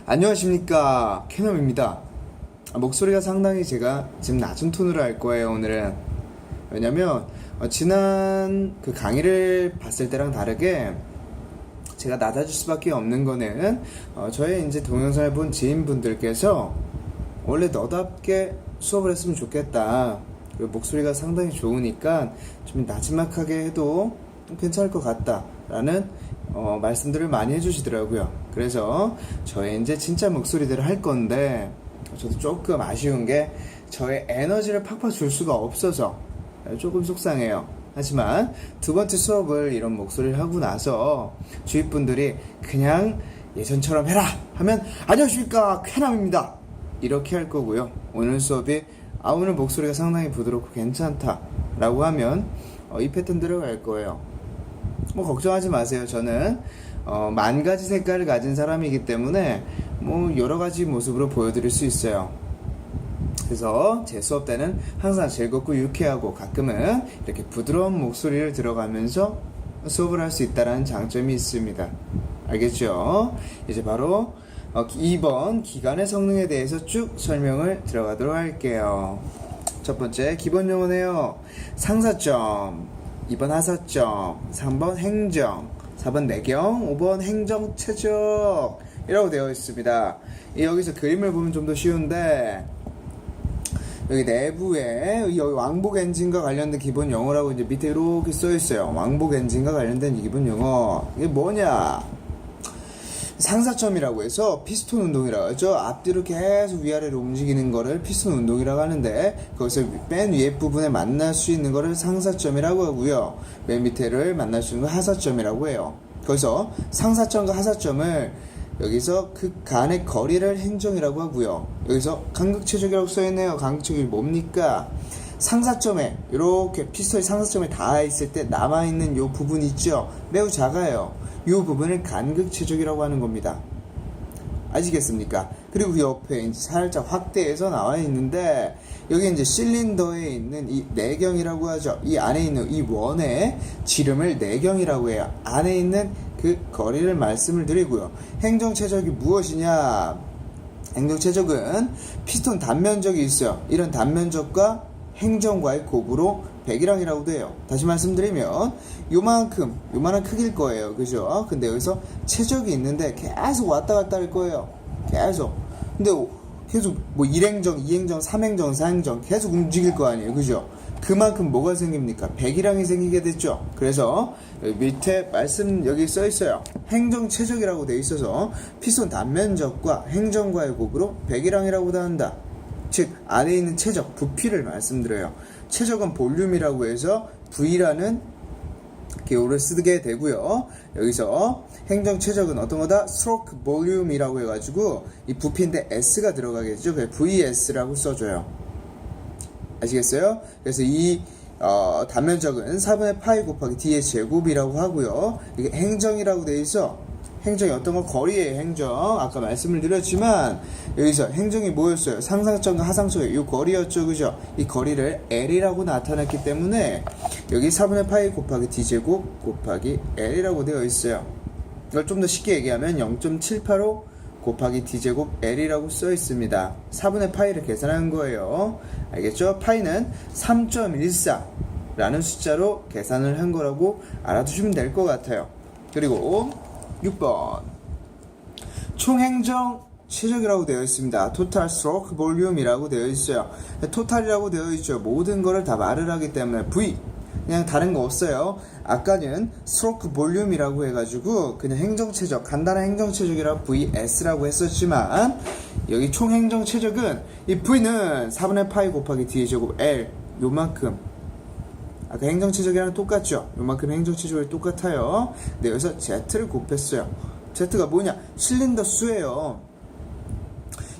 안녕하십니까, 캐놈입니다. 목소리가 상당히 제가 지금 낮은 톤으로 할 거예요, 오늘은. 왜냐면 지난 그 강의를 봤을 때랑 다르게 제가 낮아질 수밖에 없는 거는 저의 이제 동영상을 본 지인분들께서 원래 너답게 수업을 했으면 좋겠다, 그리고 목소리가 상당히 좋으니까 좀 나지막하게 해도 괜찮을 것 같다 라는 말씀들을 많이 해주시더라고요. 그래서 저의 이제 진짜 목소리대로 할 건데, 저도 조금 아쉬운 게 저의 에너지를 팍팍 줄 수가 없어서 조금 속상해요. 하지만 두 번째 수업을 이런 목소리를 하고 나서 주위 분들이 그냥 예전처럼 해라 하면 안녕하십니까, 쾌남입니다 이렇게 할 거고요. 오늘 수업이 오늘 목소리가 상당히 부드럽고 괜찮다 라고 하면 이 패턴대로 갈 거예요. 뭐 걱정하지 마세요. 저는 만 가지 색깔을 가진 사람이기 때문에 뭐 여러 가지 모습으로 보여드릴 수 있어요. 그래서 제 수업 때는 항상 즐겁고 유쾌하고 가끔은 이렇게 부드러운 목소리를 들어가면서 수업을 할 수 있다는 장점이 있습니다. 알겠죠? 이제 바로 2번 기간의 성능에 대해서 쭉 설명을 들어가도록 할게요. 첫 번째 기본 용어네요. 상사점, 2번 하사점, 3번 행정, 4번 내경, 5번 행정체적 이라고 되어 있습니다. 여기서 그림을 보면 좀 더 쉬운데, 여기 내부에 여기 왕복 엔진과 관련된 기본 용어라고 이제 밑에 이렇게 써 있어요. 왕복 엔진과 관련된 기본 용어, 이게 뭐냐? 상사점이라고 해서 피스톤 운동이라고 하죠. 앞뒤로 계속 위아래로 움직이는 거를 피스톤 운동이라고 하는데, 거기서 맨 위에 부분에 만날 수 있는 거를 상사점이라고 하고요. 맨 밑에를 만날 수 있는 거 하사점이라고 해요. 거기서 상사점과 하사점을 여기서 그 간의 거리를 행정이라고 하고요. 여기서 간극체적이라고 써있네요. 간극체적이 뭡니까? 상사점에 이렇게 피스톤이 상사점에 닿아 있을 때 남아있는 요 부분 있죠? 매우 작아요. 이 부분을 간극체적이라고 하는 겁니다. 아시겠습니까? 그리고 옆에 이제 살짝 확대해서 나와 있는데, 여기 이제 실린더에 있는 이 내경이라고 하죠. 이 안에 있는 이 원의 지름을 내경이라고 해요. 안에 있는 그 거리를 말씀을 드리고요. 행정체적이 무엇이냐? 행정체적은 피스톤 단면적이 있어요. 이런 단면적과 행정과의 곱으로 100이랑이라고 돼요. 다시 말씀드리면 요만한 크기일 거예요. 그죠? 근데 여기서 체적이 있는데 계속 왔다 갔다 할 거예요. 계속. 근데 계속 뭐 1행정, 2행정, 3행정, 4행정 계속 움직일 거 아니에요. 그죠? 그만큼 뭐가 생깁니까? 100이랑이 생기게 됐죠. 그래서 여기 밑에 말씀 여기 써 있어요. 행정체적이라고 돼 있어서 피스톤 단면적과 행정과의 곱으로 100이랑이라고 한다. 즉 안에 있는 체적, 부피를 말씀드려요. 체적은 볼륨이라고 해서 V라는 기호를 쓰게 되고요. 여기서 행정 체적은 어떤 거다? 스트로크 볼륨이라고 해가지고 이 부피인데 S가 들어가겠죠. 그래서 VS라고 써줘요. 아시겠어요? 그래서 이 단면적은 4분의 파이 곱하기 D의 제곱이라고 하고요. 이게 행정이라고 돼 있어. 행정이 어떤 거? 거리의 행정. 아까 말씀을 드렸지만 여기서 행정이 뭐였어요? 상상점과 하상점의 이 거리였죠. 그죠? 이 거리를 L이라고 나타냈기 때문에 여기 4분의 파이 곱하기 D제곱 곱하기 L이라고 되어 있어요. 이걸 좀 더 쉽게 얘기하면 0.785 곱하기 D제곱 L이라고 써 있습니다. 4분의 파이를 계산한 거예요. 알겠죠? 파이는 3.14 라는 숫자로 계산을 한 거라고 알아두시면 될 것 같아요. 그리고 6번 총행정 체적이라고 되어 있습니다. 토탈 스트로크 볼륨이라고 되어 있어요. 토탈이라고 되어 있죠. 모든 거를 다 말을 하기 때문에 V, 그냥 다른 거 없어요. 아까는 스트로크 볼륨이라고 해가지고 그냥 행정체적, 간단한 행정체적이라고 VS라고 했었지만, 여기 총행정체적은 이 V는 4분의 파이 곱하기 D의 제곱 L, 요만큼. 아까 행정체적이랑 똑같죠? 요만큼 행정체적이 똑같아요. 근데 여기서 Z를 곱했어요. Z가 뭐냐? 실린더 수예요.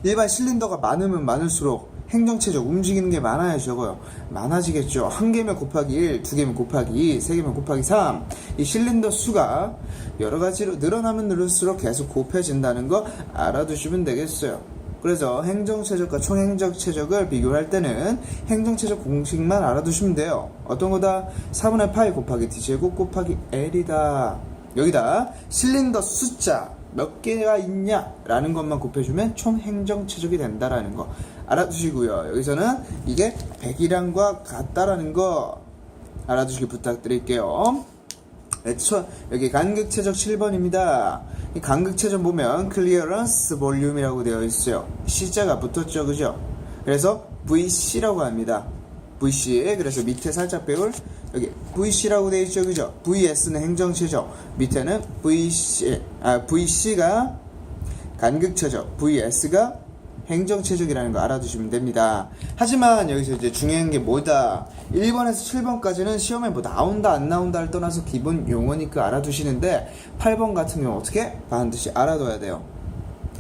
일반 실린더가 많으면 많을수록 행정체적 움직이는 게 많아야 적어요. 많아지겠죠. 1개면 곱하기 1, 2개면 곱하기 2, 3개면 곱하기 3. 이 실린더 수가 여러 가지로 늘어나면 늘을수록 계속 곱해진다는 거 알아두시면 되겠어요. 그래서 행정체적과 총행정체적을 비교할 때는 행정체적 공식만 알아두시면 돼요. 어떤 거다? 4분의 파이 곱하기 D제곱 곱하기 L이다. 여기다 실린더 숫자 몇 개가 있냐라는 것만 곱해주면 총 행정체적이 된다라는 거 알아두시고요. 여기서는 이게 100이랑과 같다라는 거 알아두시기 부탁드릴게요. 네, 여기 간극체적 7번입니다. 이 간극체적 보면 clearance volume이라고 되어 있어요. C자가 붙었죠, 그죠? 그래서 VC라고 합니다. VC. 그래서 밑에 살짝 배울 여기 VC라고 되어 있죠, 그죠? VS는 행정체적, 밑에는 VC가 간극체적, VS가 행정체적이라는 거 알아두시면 됩니다. 하지만 여기서 이제 중요한 게 뭐다? 1번에서 7번까지는 시험에 뭐 나온다 안 나온다를 떠나서 기본 용어니까 알아두시는데 8번 같은 경우 어떻게? 반드시 알아둬야 돼요.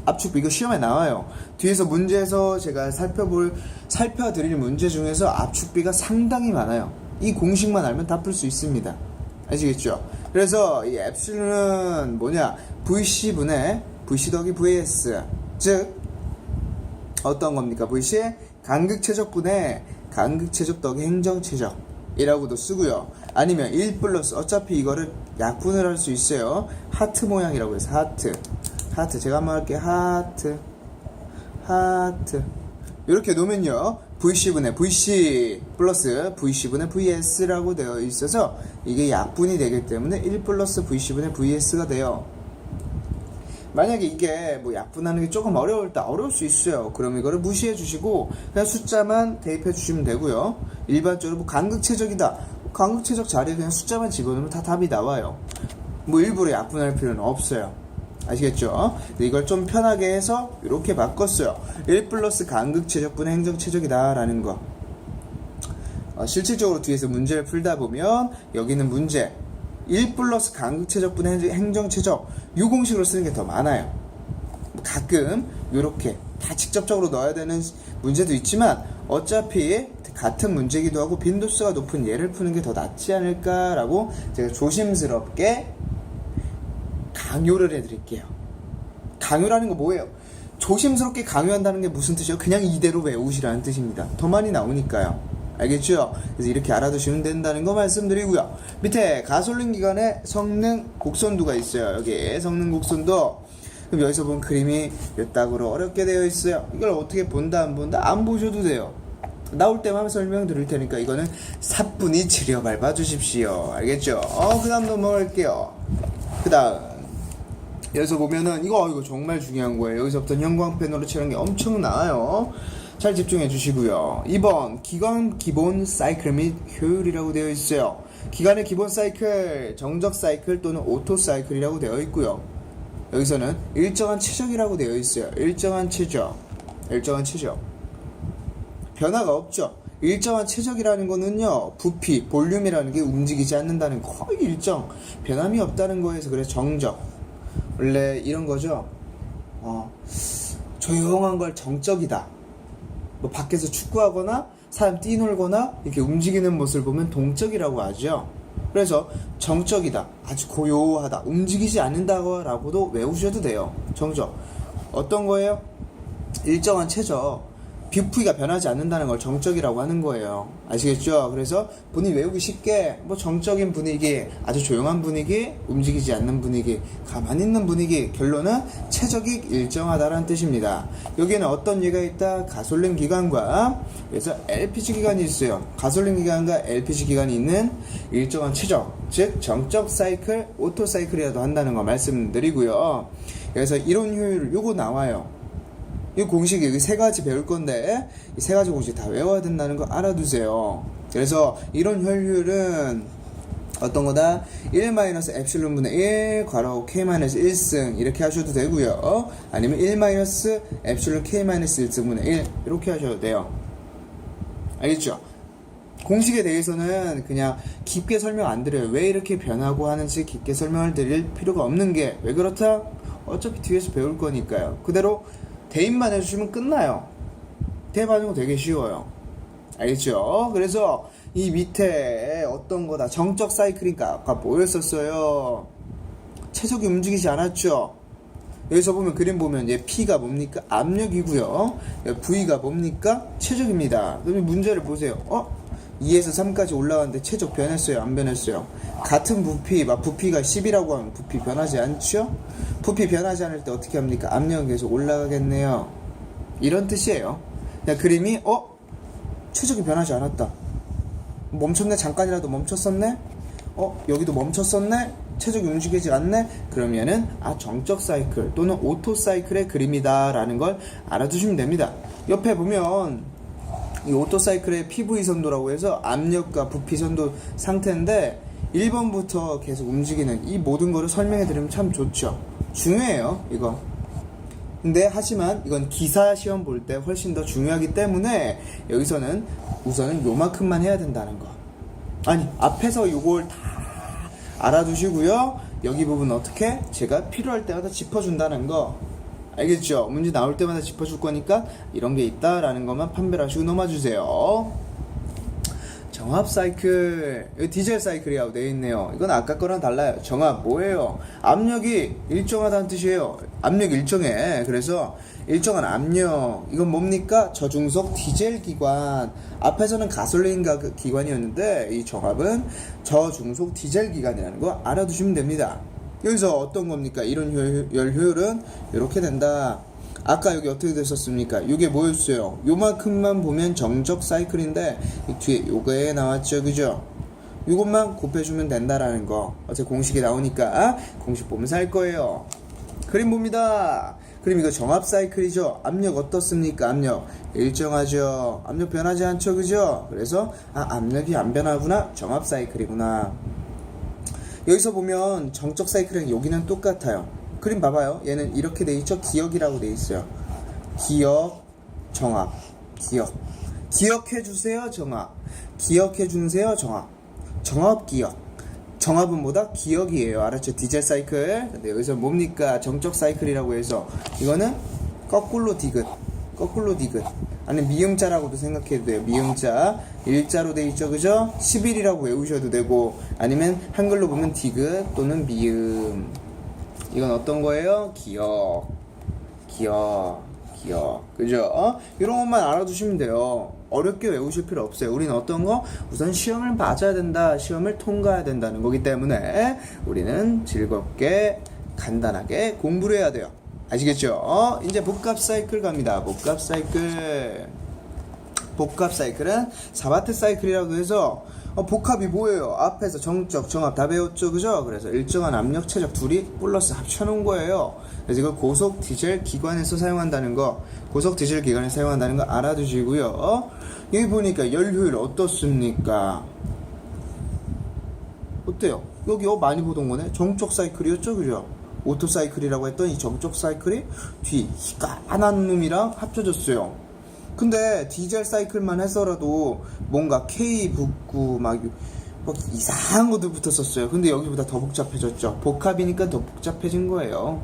압축비 이거 시험에 나와요. 뒤에서 문제에서 제가 살펴드릴 문제 중에서 압축비가 상당히 많아요. 이 공식만 알면 다 풀 수 있습니다. 아시겠죠? 그래서 이 엡실론은 뭐냐? VC분의 VC 더하기 VS, 즉 어떤 겁니까? VC의 간극체적분의 간극체적 더하기 행정체적이라고도 쓰고요. 아니면 1 플러스 어차피 이거를 약분을 할 수 있어요. 하트 모양이라고 해서 하트 제가 한번 할게요. 하트 이렇게 놓으면요, VC분의 VC 플러스 VC분의 VS라고 되어 있어서 이게 약분이 되기 때문에 1 플러스 VC분의 VS가 돼요. 만약에 이게 뭐 약분하는 게 조금 어려울 수 있어요. 그럼 이거를 무시해 주시고 그냥 숫자만 대입해 주시면 되고요. 일반적으로 뭐 간극체적이다, 간극체적 자리에 그냥 숫자만 집어넣으면 다 답이 나와요. 뭐 일부러 약분할 필요는 없어요. 아시겠죠? 이걸 좀 편하게 해서 이렇게 바꿨어요. 1 플러스 간극체적분의 행정체적이다 라는 거. 실질적으로 뒤에서 문제를 풀다 보면 여기는 문제 1 플러스 간극체적분의 행정체적 이 공식으로 쓰는 게 더 많아요. 가끔 이렇게 다 직접적으로 넣어야 되는 문제도 있지만 어차피 같은 문제기도 하고 빈도수가 높은 예를 푸는 게 더 낫지 않을까라고 제가 조심스럽게 강요를 해드릴게요. 강요라는 거 뭐예요? 조심스럽게 강요한다는 게 무슨 뜻이에요? 그냥 이대로 외우시라는 뜻입니다. 더 많이 나오니까요. 알겠죠? 그래서 이렇게 알아두시면 된다는 거 말씀드리고요. 밑에 가솔린 기관의 성능 곡선도가 있어요. 여기 성능 곡선도. 그럼 여기서 본 그림이 몇 딱으로 어렵게 되어 있어요. 이걸 어떻게 본다 안 본다? 안 보셔도 돼요. 나올 때만 설명 드릴 테니까 이거는 사뿐히 지려밟아 주십시오. 알겠죠? 그 다음 넘어갈게요. 그 다음 여기서 보면은 이거 정말 중요한 거예요. 여기서부터 형광펜으로 칠한 게 엄청 나아요. 잘 집중해 주시고요. 2번 기관 기본 사이클 및 효율이라고 되어 있어요. 기관의 기본 사이클, 정적 사이클 또는 오토 사이클이라고 되어 있고요. 여기서는 일정한 최적이라고 되어 있어요. 일정한 최적. 변화가 없죠. 일정한 최적이라는 거는요, 부피, 볼륨이라는 게 움직이지 않는다는 거의 일정, 변함이 없다는 거에서 그래서 정적. 원래 이런 거죠. 조용한 걸 정적이다. 뭐 밖에서 축구하거나 사람 뛰놀거나 이렇게 움직이는 모습을 보면 동적이라고 하죠. 그래서 정적이다, 아주 고요하다, 움직이지 않는다고라고도 외우셔도 돼요. 정적 어떤 거예요? 일정한 최적, 부피가 변하지 않는다는 걸 정적이라고 하는 거예요. 아시겠죠? 그래서 본인 외우기 쉽게 뭐 정적인 분위기, 아주 조용한 분위기, 움직이지 않는 분위기, 가만히 있는 분위기, 결론은 최적이 일정하다라는 뜻입니다. 여기에는 어떤 예가 있다? 가솔린 기관과 그래서 LPG 기관이 있어요. 가솔린 기관과 LPG 기관이 있는 일정한 최적, 즉 정적 사이클, 오토 사이클이라도 한다는 거 말씀드리고요. 그래서 이론 효율 요거 나와요. 이 공식 여기 세 가지 배울 건데 이 세 가지 공식 다 외워야 된다는 거 알아두세요. 그래서 이런 효율은 어떤 거다? 1-엡실론분의 1 괄호 k-1승 이렇게 하셔도 되고요. 아니면 1-엡실론 k-1승분의 1 이렇게 하셔도 돼요. 알겠죠? 공식에 대해서는 그냥 깊게 설명 안 드려요. 왜 이렇게 변하고 하는지 깊게 설명을 드릴 필요가 없는 게 왜 그렇다? 어차피 뒤에서 배울 거니까요. 그대로 대입만 해주시면 끝나요. 대입하는 거 되게 쉬워요. 알겠죠? 그래서 이 밑에 어떤 거다? 정적 사이클이니까 아까 뭐였었어요? 최적이 움직이지 않았죠? 여기서 보면 그림 보면 얘 P가 뭡니까? 압력이고요. V가 뭡니까? 최적입니다. 그러면 문제를 보세요. 2에서 3까지 올라가는데 최적 변했어요? 안 변했어요? 같은 부피, 막 부피가 10이라고 하면 부피 변하지 않죠? 부피 변하지 않을 때 어떻게 합니까? 압력은 계속 올라가겠네요. 이런 뜻이에요. 그냥 그림이 최적이 변하지 않았다. 멈췄네? 잠깐이라도 멈췄었네? 여기도 멈췄었네? 최적이 움직이지 않네? 그러면은 정적 사이클 또는 오토 사이클의 그림이다 라는 걸 알아두시면 됩니다. 옆에 보면 이 오토 사이클의 PV 선도라고 해서 압력과 부피 선도 상태인데 1번부터 계속 움직이는 이 모든 거를 설명해 드리면 참 좋죠. 중요해요 이거. 근데 하지만 이건 기사 시험 볼 때 훨씬 더 중요하기 때문에 여기서는 우선은 요만큼만 해야 된다는 거. 아니 앞에서 요걸 다 알아두시고요. 여기 부분 어떻게 제가 필요할 때마다 짚어준다는 거 알겠죠? 문제 나올 때마다 짚어줄 거니까 이런 게 있다라는 것만 판별하시고 넘어주세요. 정압 사이클, 디젤 사이클이라고 되어 있네요. 이건 아까 거랑 달라요. 정압 뭐예요? 압력이 일정하다는 뜻이에요. 압력 일정해. 그래서 일정한 압력, 이건 뭡니까? 저중속 디젤 기관. 앞에서는 가솔린 기관이었는데 이 정압은 저중속 디젤 기관이라는 거 알아두시면 됩니다. 여기서 어떤 겁니까? 이런 열 효율은 이렇게 된다. 아까 여기 어떻게 됐었습니까? 이게 뭐였어요? 요만큼만 보면 정적 사이클인데 뒤에 요거에 나왔죠, 그죠? 요것만 곱해주면 된다라는 거. 어차피 공식이 나오니까 공식 보면서 할 거예요. 그림 봅니다. 그럼 이거 정압 사이클이죠. 압력 어떻습니까? 압력 일정하죠. 압력 변하지 않죠, 그죠? 그래서 압력이 안 변하구나. 정압 사이클이구나. 여기서 보면 정적 사이클은 여기는 똑같아요. 그림 봐봐요. 얘는 이렇게 돼 있죠. 기억이라고 돼 있어요. 기억, 정압, 기억. 기억해 주세요, 정압. 기억해 주세요, 정압. 정압, 기억. 정압은 뭐다? 기억이에요. 알았죠? 디젤 사이클. 근데 여기서 뭡니까? 정적 사이클이라고 해서 이거는 거꾸로 디귿. 거꾸로 디귿. 아니 미음자라고도 생각해도 돼요. 미음자. 일자로 돼 있죠, 그죠? 11이라고 외우셔도 되고 아니면 한글로 보면 디귿 또는 미음. 이건 어떤 거예요? 기억, 그죠? 이런 것만 알아두시면 돼요. 어렵게 외우실 필요 없어요. 우리는 어떤 거? 우선 시험을 맞아야 된다. 시험을 통과해야 된다는 거기 때문에 우리는 즐겁게 간단하게 공부를 해야 돼요. 아시겠죠? 이제 복합 사이클 갑니다. 복합 사이클은 사바테 사이클이라고 해서 복합이 뭐예요? 앞에서 정적, 정압 다 배웠죠, 그죠? 그래서 일정한 압력, 최적 둘이 플러스 합쳐놓은 거예요. 그래서 이걸 고속 디젤 기관에서 사용한다는 거, 고속 디젤 기관에서 사용한다는 거 알아두시고요. 여기 보니까 열 효율 어떻습니까? 어때요? 여기 많이 보던 거네? 정적 사이클이었죠, 그죠? 오토 사이클이라고 했던 이 정적 사이클이 뒤 희한한 놈이랑 합쳐졌어요. 근데 디젤 사이클만 해서라도 뭔가 K 붙고 막 이상한 것들 붙었었어요. 근데 여기보다 더 복잡해졌죠. 복합이니까 더 복잡해진 거예요.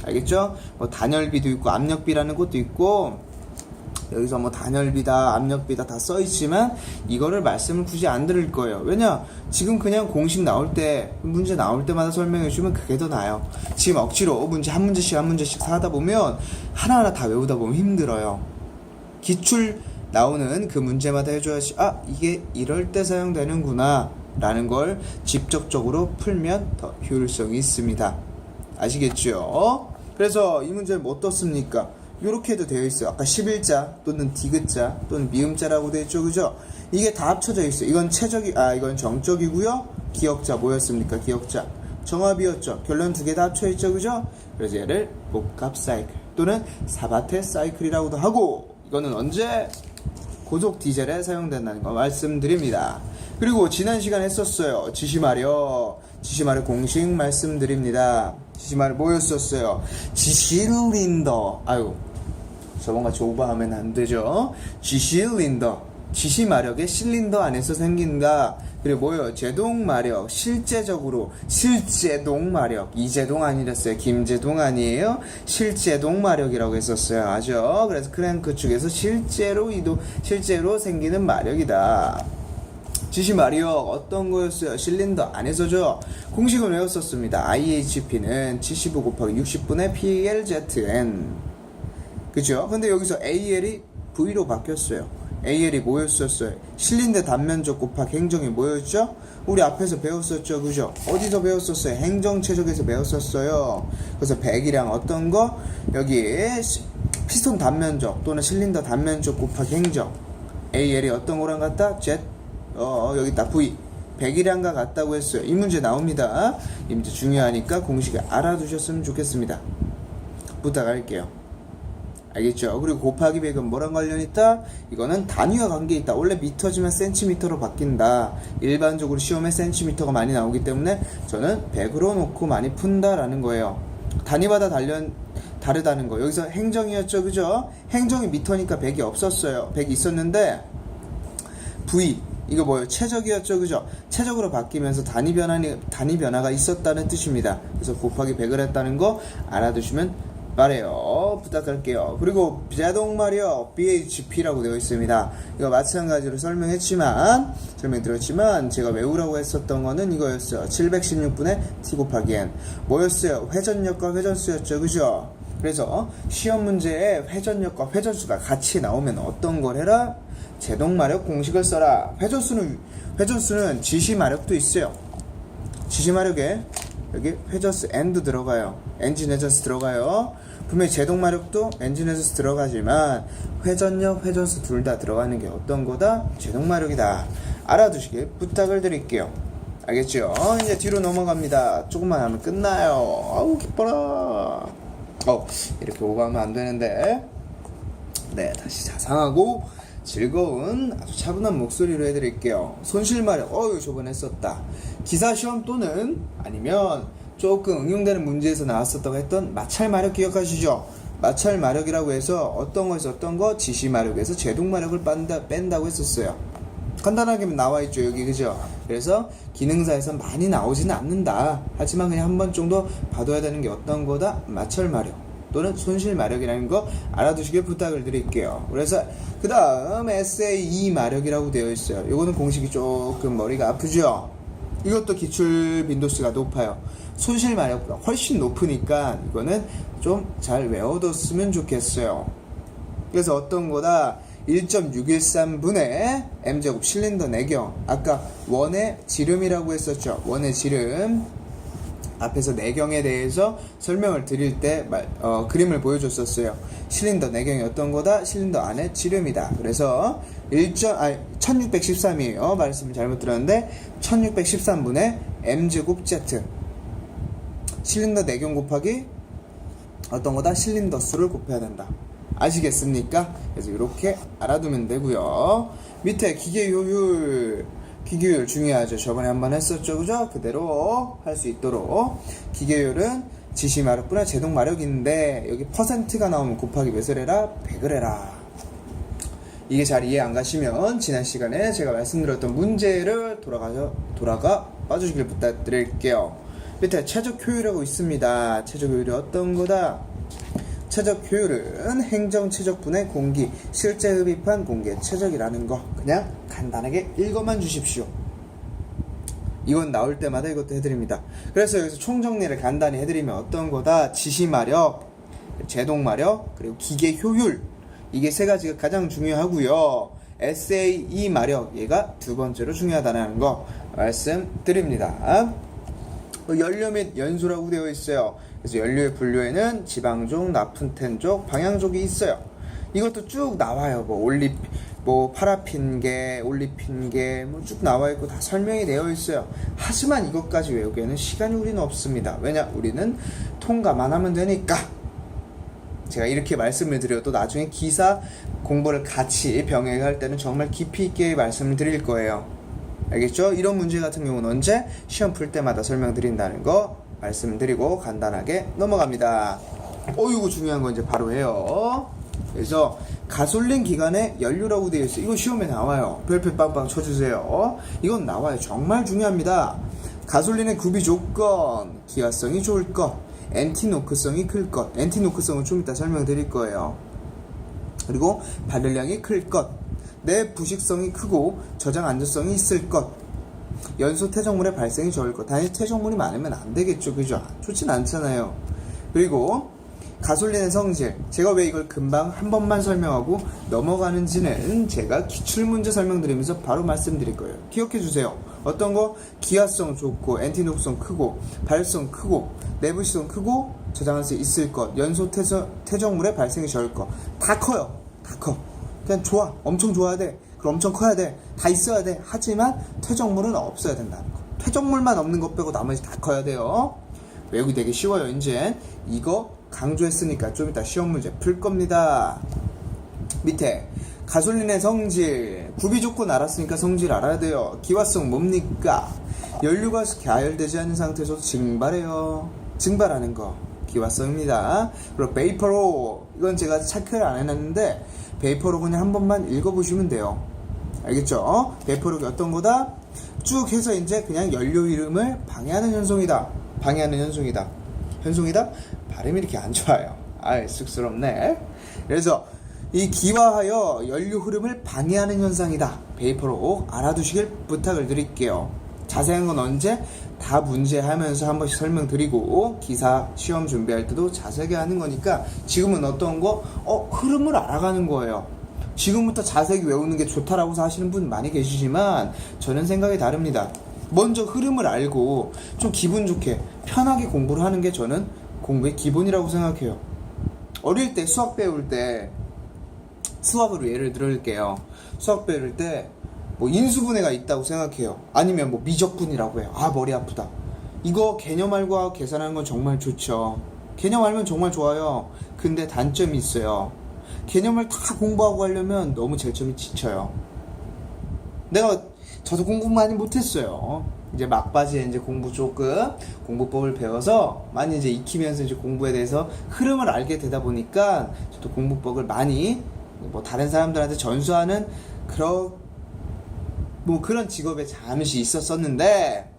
알겠죠? 단열비도 있고 압력비라는 것도 있고 여기서 단열비다 압력비다 다 써있지만 이거를 말씀을 굳이 안 드릴 거예요. 왜냐? 지금 그냥 공식 나올 때 문제 나올 때마다 설명해 주면 그게 더 나아요. 지금 억지로 문제 한 문제씩 하다 보면 하나하나 다 외우다 보면 힘들어요. 기출 나오는 그 문제마다 해줘야지 이게 이럴 때 사용되는구나 라는 걸 직접적으로 풀면 더 효율성이 있습니다. 아시겠죠? 그래서 이 문제는 뭐 어떻습니까? 요렇게 해도 되어 있어요. 아까 11자 또는 디귿자 또는 미음자라고 되어 있죠, 그죠? 이게 다 합쳐져 있어요. 이건 이건 정적이고요. 기억자 뭐였습니까? 기억자 정압이었죠. 결론 두 개 다 합쳐 있죠, 그죠? 그래서 얘를 복합 사이클 또는 사바테 사이클이라고도 하고 이거는 언제? 고속 디젤에 사용된다는 거 말씀드립니다. 그리고 지난 시간에 했었어요. 지시마력 공식 말씀드립니다. 지시마력 뭐였었어요? 지실린더. 저번같이 오버하면 안 되죠. 지실린더. 지시마력의 실린더 안에서 생긴다. 그리고 뭐예요? 제동마력. 실제동마력. 이제동 아니랬어요. 김제동 아니에요. 실제동마력이라고 했었어요. 아죠? 그래서 크랭크 축에서 실제로 생기는 마력이다. 지시마력 어떤 거였어요? 실린더 안에서죠. 공식을 외웠었습니다. IHP는 75 곱하기 60분의 PLZN. 그죠? 근데 여기서 AL이 V로 바뀌었어요. AL이 뭐였었어요? 실린더 단면적 곱하기 행정이 뭐였죠? 우리 앞에서 배웠었죠, 그죠? 어디서 배웠었어요? 행정체적에서 배웠었어요. 그래서 배기량 어떤 거? 여기 피스톤 단면적 또는 실린더 단면적 곱하기 행정. AL이 어떤 거랑 같다? Z. 여기 딱 V. 배기량과 같다고 했어요. 이 문제 나옵니다. 이 문제 중요하니까 공식을 알아두셨으면 좋겠습니다. 부탁할게요. 알겠죠? 그리고 곱하기 100은 뭐랑 관련 있다? 이거는 단위와 관계 있다. 원래 미터지만 센티미터로 바뀐다. 일반적으로 시험에 센티미터가 많이 나오기 때문에 저는 100으로 놓고 많이 푼다라는 거예요. 단위마다 다르다는 거. 여기서 행정이었죠, 그죠? 행정이 미터니까 100이 없었어요. 100이 있었는데 V 이거 뭐예요? 최적이었죠, 그죠? 최적으로 바뀌면서 단위 변화가 있었다는 뜻입니다. 그래서 곱하기 100을 했다는 거 알아두시면 말해요. 부탁할게요. 그리고 제동마력 BHP라고 되어 있습니다. 이거 마찬가지로 설명드렸지만 제가 외우라고 했었던 거는 이거였어요. 716분의 T 곱하기 N. 뭐였어요? 회전력과 회전수였죠, 그죠? 그래서 시험 문제에 회전력과 회전수가 같이 나오면 어떤 걸 해라? 제동마력 공식을 써라. 회전수는 지시마력도 있어요. 지시마력에 여기 회전수 N도 들어가요. 엔진 회전수 들어가요. 분명히 제동마력도 엔진 회전수 들어가지만 회전력, 회전수 둘 다 들어가는 게 어떤 거다? 제동마력이다. 알아두시길 부탁을 드릴게요. 알겠죠? 이제 뒤로 넘어갑니다. 조금만 하면 끝나요. 아우 기뻐라. 이렇게 오버하면 안 되는데. 네, 다시 자상하고 즐거운 아주 차분한 목소리로 해드릴게요. 손실마력, 저번에 했었다. 기사시험 또는 아니면 조금 응용되는 문제에서 나왔었다고 했던 마찰마력 기억하시죠? 마찰마력이라고 해서 어떤 거에서 어떤 거? 지시마력에서 제동마력을 뺀다고 했었어요. 간단하게 나와있죠, 여기, 그죠? 그래서 기능사에서 많이 나오지는 않는다. 하지만 그냥 한 번 정도 봐둬야 되는 게 어떤 거다? 마찰마력 또는 손실마력이라는 거 알아두시길 부탁을 드릴게요. 그래서 그 다음 SAE 마력이라고 되어 있어요. 요거는 공식이 조금 머리가 아프죠? 이것도 기출 빈도수가 높아요. 손실마력보다 훨씬 높으니까 이거는 좀 잘 외워뒀으면 좋겠어요. 그래서 어떤 거다? 1.613분의 M제곱 실린더 내경. 아까 원의 지름이라고 했었죠. 원의 지름. 앞에서 내경에 대해서 설명을 드릴 때 그림을 보여줬었어요. 실린더 내경이 어떤 거다? 실린더 안에 지름이다. 그래서 1613이에요. 말씀 잘못 들었는데 1613분의 M제곱 Z. 실린더 내경 곱하기 어떤 거다? 실린더 수를 곱해야 된다. 아시겠습니까? 그래서 이렇게 알아두면 되고요. 밑에 기계효율 중요하죠. 저번에 한번 했었죠, 그죠? 그대로 할 수 있도록. 기계효율은 지시마력분의 제동마력인데 여기 퍼센트가 나오면 곱하기 몇을 해라? 100을 해라. 이게 잘 이해 안 가시면 지난 시간에 제가 말씀드렸던 문제를 돌아가 봐주시길 부탁드릴게요. 밑에 최적 효율이라고 있습니다. 최적 효율이 어떤 거다? 최적 효율은 행정 최적분의 공기, 실제 흡입한 공기의 최적이라는 거 그냥 간단하게 읽어만 주십시오. 이건 나올 때마다 이것도 해드립니다. 그래서 여기서 총정리를 간단히 해드리면 어떤 거다? 지시마력, 제동마력, 그리고 기계 효율, 이게 세 가지가 가장 중요하고요. SAE 마력, 얘가 두 번째로 중요하다는 거 말씀드립니다. 연료 및 연소라고 되어 있어요. 그래서 연료의 분류에는 지방족, 나프텐족, 방향족이 있어요. 이것도 쭉 나와요. 파라핀계, 올리핀계 쭉 나와 있고 다 설명이 되어 있어요. 하지만 이것까지 외우기에는 시간이 우리는 없습니다. 왜냐? 우리는 통과만 하면 되니까. 제가 이렇게 말씀을 드려도 나중에 기사 공부를 같이 병행할 때는 정말 깊이 있게 말씀을 드릴 거예요. 알겠죠? 이런 문제 같은 경우는 언제? 시험 풀 때마다 설명드린다는 거 말씀드리고 간단하게 넘어갑니다. 이거 중요한 거 이제 바로 해요. 그래서 가솔린 기관의 연료라고 되어 있어요. 이거 시험에 나와요. 별표 빵빵 쳐주세요. 이건 나와요. 정말 중요합니다. 가솔린의 구비 조건, 기화성이 좋을 것, 엔티노크성이 클 것. 엔티노크성은 좀 이따 설명드릴 거예요. 그리고 발열량이 클 것, 내 부식성이 크고 저장 안전성이 있을 것, 연소 퇴적물의 발생이 적을 것. 단지 퇴적물이 많으면 안 되겠죠, 그죠? 좋진 않잖아요. 그리고 가솔린의 성질. 제가 왜 이걸 금방 한 번만 설명하고 넘어가는지는 제가 기출문제 설명드리면서 바로 말씀드릴 거예요. 기억해 주세요. 어떤 거? 기화성 좋고, 엔티녹성 크고, 발성 크고, 내부시성 크고, 저장할 수 있을 것, 연소 퇴적물의 발생이 적을 것. 다 커요. 다 커. 그냥 좋아. 엄청 좋아야 돼. 그럼 엄청 커야 돼. 다 있어야 돼. 하지만 퇴적물은 없어야 된다는 거. 퇴적물만 없는 것 빼고 나머지 다 커야 돼요. 외우기 되게 쉬워요. 이제 이거 강조했으니까 좀 이따 시험 문제 풀 겁니다. 밑에 가솔린의 성질, 구비 조건 알았으니까 성질 알아야 돼요. 기화성 뭡니까? 연료가 가열되지 않은 상태에서도 증발해요. 증발하는 거 기화성입니다. 그리고 베이퍼로, 이건 제가 체크를 안 해놨는데 베이퍼로 그냥 한 번만 읽어보시면 돼요. 알겠죠? 베이퍼록이 어떤 거다? 쭉 해서 이제 그냥 연료 이름을 방해하는 현상이다. 방해하는 현상이다. 현상이다? 발음이 이렇게 안 좋아요. 아이, 쑥스럽네. 그래서 이 기화하여 연료 흐름을 방해하는 현상이다. 베이퍼록 알아두시길 부탁을 드릴게요. 자세한 건 언제? 다 문제하면서 한 번씩 설명드리고 기사 시험 준비할 때도 자세하게 하는 거니까 지금은 어떤 거? 흐름을 알아가는 거예요. 지금부터 자세히 외우는 게 좋다라고 하시는 분 많이 계시지만 저는 생각이 다릅니다. 먼저 흐름을 알고 좀 기분 좋게 편하게 공부를 하는 게 저는 공부의 기본이라고 생각해요. 어릴 때 수학 배울 때, 수학으로 예를 들을게요. 수학 배울 때 뭐 인수분해가 있다고 생각해요. 아니면 뭐 미적분이라고 해요. 아, 머리 아프다. 이거 개념 알고 계산하는 건 정말 좋죠. 개념 알면 정말 좋아요. 근데 단점이 있어요. 개념을 다 공부하고 하려면 너무 제점이 지쳐요. 저도 공부 많이 못했어요. 이제 막바지에 이제 공부법을 배워서 많이 이제 익히면서 이제 공부에 대해서 흐름을 알게 되다 보니까 저도 공부법을 많이 뭐 다른 사람들한테 전수하는 그런 직업에 잠시 있었었는데,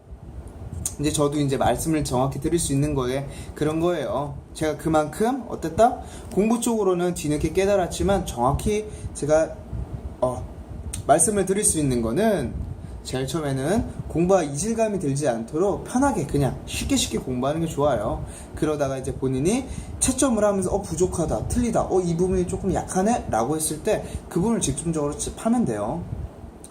이제 저도 이제 말씀을 정확히 드릴 수 있는 거에 그런 거예요. 제가 그만큼 어땠다? 공부 쪽으로는 뒤늦게 깨달았지만 정확히 제가 말씀을 드릴 수 있는 거는 제일 처음에는 공부가 이질감이 들지 않도록 편하게 그냥 쉽게 공부하는 게 좋아요. 그러다가 이제 본인이 채점을 하면서 부족하다, 틀리다, 이 부분이 조금 약하네 라고 했을 때 그 부분을 집중적으로 파면 돼요.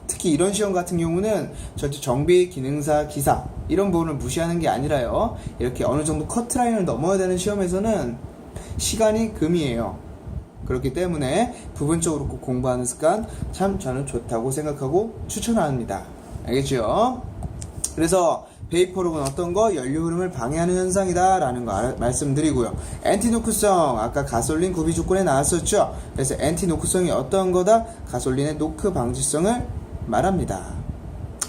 특히 이런 시험 같은 경우는 절대 정비, 기능사, 기사 이런 부분을 무시하는 게 아니라요. 이렇게 어느 정도 커트라인을 넘어야 되는 시험에서는 시간이 금이에요. 그렇기 때문에 부분적으로 꼭 공부하는 습관 참 저는 좋다고 생각하고 추천합니다. 알겠죠? 그래서 베이퍼록은 어떤 거? 연료 흐름을 방해하는 현상이다 라는 거 말씀드리고요. 엔티노크성, 아까 가솔린 구비 조건에 나왔었죠. 그래서 엔티노크성이 어떤 거다? 가솔린의 노크 방지성을 말합니다.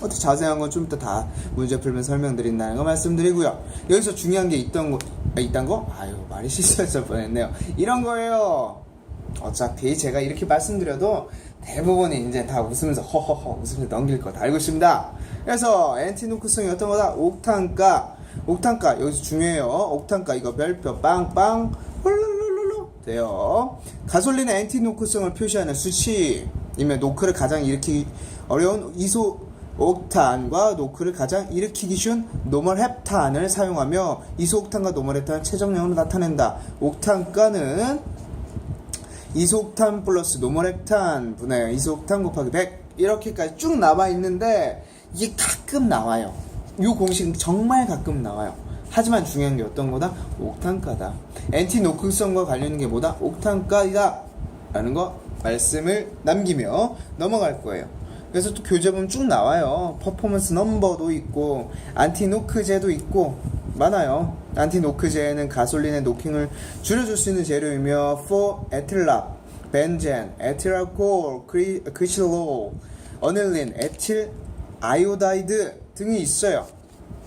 어떻게 자세한 건 좀 이따 다 문제 풀면 설명드린다는 거 말씀드리고요. 여기서 중요한 게 있던 거? 아유, 말이 실수했을 뻔했네요. 이런 거예요. 어차피 제가 이렇게 말씀드려도 대부분이 이제 다 웃으면서 허허허 웃으면서 넘길 거 다 알고 있습니다. 그래서 엔티노크성이 어떤 거다? 옥탄가 여기서 중요해요. 옥탄가 이거 별표 빵빵 홀룰룰룰 돼요. 가솔린의 엔티노크성을 표시하는 수치이면 노크를 가장 일으키기 어려운 이소옥탄과 노크를 가장 일으키기 쉬운 노멀헵탄을 사용하며 이소옥탄과 노멀헵탄을 최적량으로 나타낸다. 옥탄가는 이소옥탄 플러스 노멀헵탄 분의 이소옥탄 곱하기 100 이렇게까지 쭉 나와 있는데 이게 가끔 나와요. 이 공식은 정말 가끔 나와요. 하지만 중요한 게 어떤 거다? 옥탄가다. 엔티노크성과 관련 있는 게 뭐다? 옥탄가이다 라는 거 말씀을 남기며 넘어갈 거예요. 그래서 또 교재 보면 쭉 나와요. 퍼포먼스 넘버도 있고 안티노크제도 있고 많아요. 안티노크제는 가솔린의 노킹을 줄여줄 수 있는 재료이며 4에틸랍, 벤젠, 에틸알코올, 그리실로, 어닐린, 에틸 아이오다이드 등이 있어요.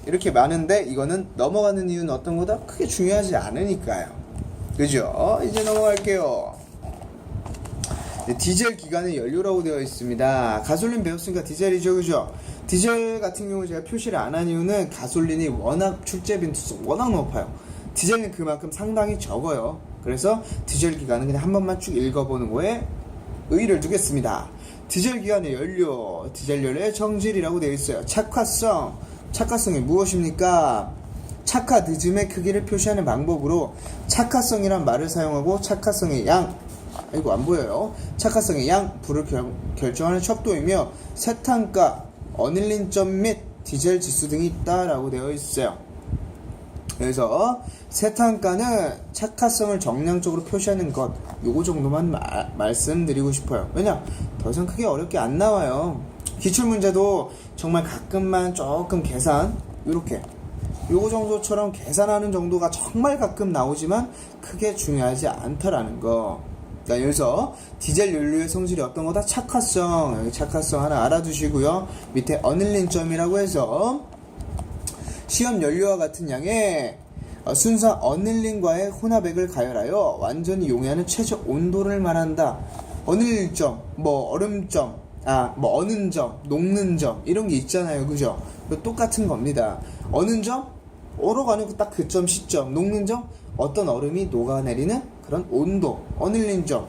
이렇게 많은데 이거는 넘어가는 이유는 어떤 거다? 크게 중요하지 않으니까요. 그죠? 이제 넘어갈게요. 디젤 기관의 연료라고 되어 있습니다. 가솔린 배웠으니까 디젤이죠, 그죠? 디젤 같은 경우 제가 표시를 안 한 이유는 가솔린이 워낙 출제 빈도수가 워낙 높아요. 디젤은 그만큼 상당히 적어요. 그래서 디젤 기관은 그냥 한 번만 쭉 읽어보는 거에 의의를 두겠습니다. 디젤 기관의 연료, 디젤 연료의 성질이라고 되어 있어요. 착화성이 무엇입니까? 착화 늦음의 크기를 표시하는 방법으로 착화성이란 말을 사용하고 착화성의 양, 이거 안 보여요. 착화성의 양, 부를 결정하는 척도이며 세탄가, 어닐린점 및 디젤 지수 등이 있다라고 되어 있어요. 그래서 세탄가는 착화성을 정량적으로 표시하는 것, 요거 정도만 말씀드리고 싶어요. 왜냐? 더 이상 크게 어렵게 안 나와요. 기출문제도 정말 가끔만 조금 계산, 요렇게 요거 정도처럼 계산하는 정도가 정말 가끔 나오지만 크게 중요하지 않다라는 거. 자, 여기서 디젤 연료의 성질이 어떤 거다? 착화성. 여기 착화성 하나 알아두시고요. 밑에 어닐린점이라고 해서 시험 연료와 같은 양의 순서 어닐린과의 혼합액을 가열하여 완전히 용해하는 최저 온도를 말한다. 어닐점, 뭐 얼음점, 뭐 어는 점, 녹는 점 이런 게 있잖아요, 그죠? 똑같은 겁니다. 어는 점, 얼어가는 딱 그 점 시점, 녹는 점, 어떤 얼음이 녹아내리는 그런 온도, 어닐린 점.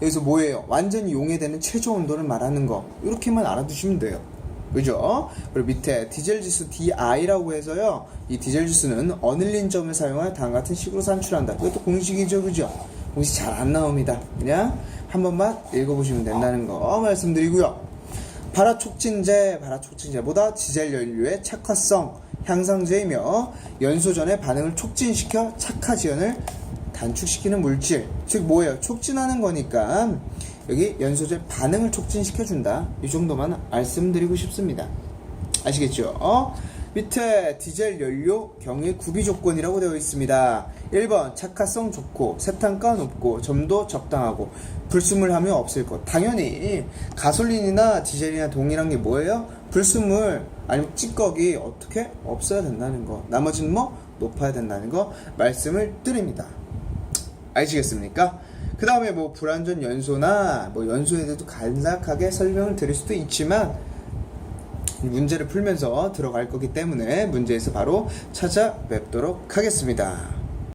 여기서 뭐예요? 완전히 용해되는 최저 온도를 말하는 거. 이렇게만 알아두시면 돼요. 그죠? 그리고 밑에 디젤 지수 DI라고 해서요. 이 디젤 지수는 어닐린 점을 사용하여 다음 같은 식으로 산출한다. 이것도 공식이죠, 그죠? 공식 잘 안 나옵니다. 그냥 한 번만 읽어보시면 된다는 거 말씀드리고요. 발화촉진제보다 디젤 연료의 착화성 향상제이며 연소 전의 반응을 촉진시켜 착화 지연을 단축시키는 물질. 즉 뭐예요? 촉진하는 거니까 여기 연소제 반응을 촉진시켜준다. 이 정도만 말씀드리고 싶습니다. 아시겠죠? 밑에 디젤 연료 경유의 구비 조건이라고 되어 있습니다. 1번 착화성 좋고 세탄가 높고 점도 적당하고 불순물 함유 없을 것. 당연히 가솔린이나 디젤이나 동일한 게 뭐예요? 불순물 아니면 찌꺼기 어떻게 없어야 된다는 거. 나머지는 뭐 높아야 된다는 거 말씀을 드립니다. 아시겠습니까? 그 다음에 뭐 불완전 연소나 뭐 연소에 대해서 간략하게 설명을 드릴 수도 있지만 문제를 풀면서 들어갈 거기 때문에 문제에서 바로 찾아뵙도록 하겠습니다.